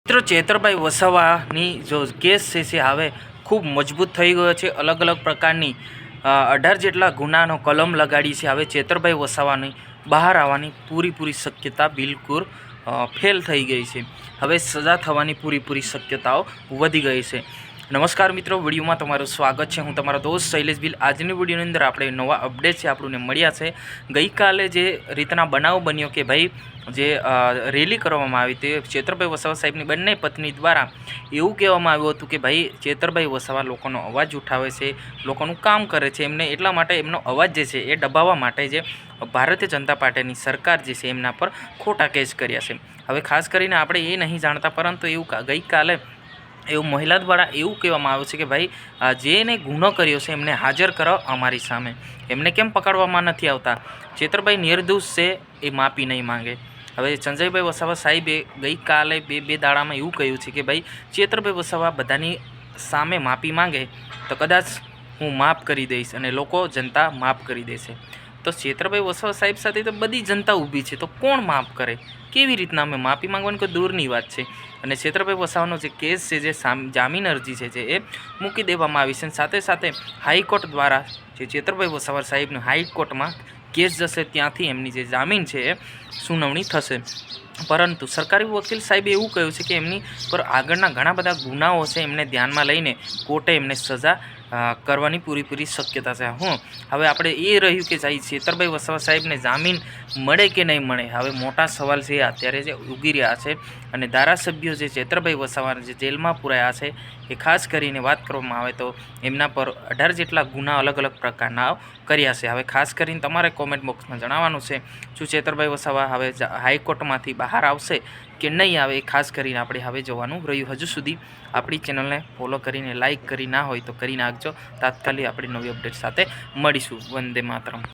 મિત્રો ચેતરભાઈ વસાવાની જો કેસ છે હવે ખૂબ મજબૂત થઈ ગયો છે। અલગ અલગ પ્રકારની 18 જેટલા ગુનાનો કલમ લગાડી છે। હવે ચેતરભાઈ વસાવાની બહાર આવવાની પૂરી શક્યતા બિલકુલ ફેલ થઈ ગઈ છે। હવે સજા થવાની પૂરી શક્યતાઓ વધી ગઈ છે। નમસ્કાર મિત્રો, વિડીયોમાં તમારું સ્વાગત છે। હું તમારો દોસ્ત શૈલેષ ભીલ। આજની વિડીયોની અંદર આપણે નવા અપડેટ છે આપણને મળ્યા છે। ગઈકાલે જે રીતના બનાવ બન્યો કે ભાઈ જે રેલી કરવામાં આવી તે ચેતરભાઈ વસાવા સાહેબની બંને પત્ની દ્વારા એવું કહેવામાં આવ્યું હતું કે ભાઈ ચેતરભાઈ વસાવા લોકોનો અવાજ ઉઠાવે છે, લોકોનું કામ કરે છે, એમને એટલા માટે એમનો અવાજ જે છે એ દબાવવા માટે જે ભારતીય જનતા પાર્ટીની સરકાર જે છે એમના પર ખોટા કેસ કર્યા છે। હવે ખાસ કરીને આપણે એ નહીં જાણતા, પરંતુ એવું ગઈકાલે એવું મહિલા દ્વારા એવું કહેવામાં આવ્યું છે કે ભાઈ જેને ગુનો કર્યો છે એમને હાજર કરો અમારી સામે, એમને કેમ પકડવામાં નથી આવતા? ચેતરભાઈ નિર્દોષ છે, એ માફી નહીં માંગે। હવે સંજયભાઈ વસાવા સાહેબે ગઈકાલે બે દાડામાં એવું કહ્યું છે કે ભાઈ ચેતરભાઈ વસાવા બધાની સામે માફી માંગે તો કદાચ હું માફ કરી દઈશ અને લોકો જનતા માફ કરી દેશે। તો ચેતરભાઈ વસાવા સાહેબ સાથે તો બધી જનતા ઊભી છે, તો કોણ માફ કરે? કેવી રીતના અમે માફી માંગવાની કોઈ દૂરની વાત છે। અને ચેતરભાઈ વસાવાનો જે કેસ છે, જે જામીન અરજી છે એ મૂકી દેવામાં આવી છે। સાથે સાથે હાઈકોર્ટ દ્વારા જે ચેતરભાઈ વસાવા સાહેબનું હાઈકોર્ટમાં કેસ જશે, ત્યાંથી એમની જે જામીન છે એ સુનાવણી થશે। પરંતુ સરકારી વકીલ સાહેબે એવું કહ્યું છે કે એમની પર આગળના ઘણા બધા ગુનાઓ છે, એમને ધ્યાનમાં લઈને કોર્ટે એમને સજા કરવાની પૂરી શક્યતા છે। હવે આપણે એ રહ્યું કે ચેતરભાઈ વસાવા સાહેબને જામીન મળે કે નહીં મળે, હવે મોટા સવાલ છે અત્યારે જે ઉગી રહ્યા છે। અને ધારાસભ્યો જે ચેતરભાઈ વસાવા જે જેલમાં પુરાયા છે એ ખાસ કરીને વાત કરવામાં આવે તો એમના પર 18 જેટલા ગુના અલગ પ્રકારના કર્યા છે। હવે ખાસ કરીને તમારે કોમેન્ટ બોક્સમાં જણાવવાનું છે શું ચેતરભાઈ વસાવા હવે હાઈકોર્ટમાંથી બહાર આવશે કે નહીં આવે, એ ખાસ કરીને આપણે હવે જોવાનું રહ્યું। હજુ સુધી આપણી ચેનલને ફોલો કરીને લાઇક કરી ના હોય તો કરી નાખજો। તાત્કાલિક આપણી નવી અપડેટ સાથે મળીશું। વંદે માતરમ।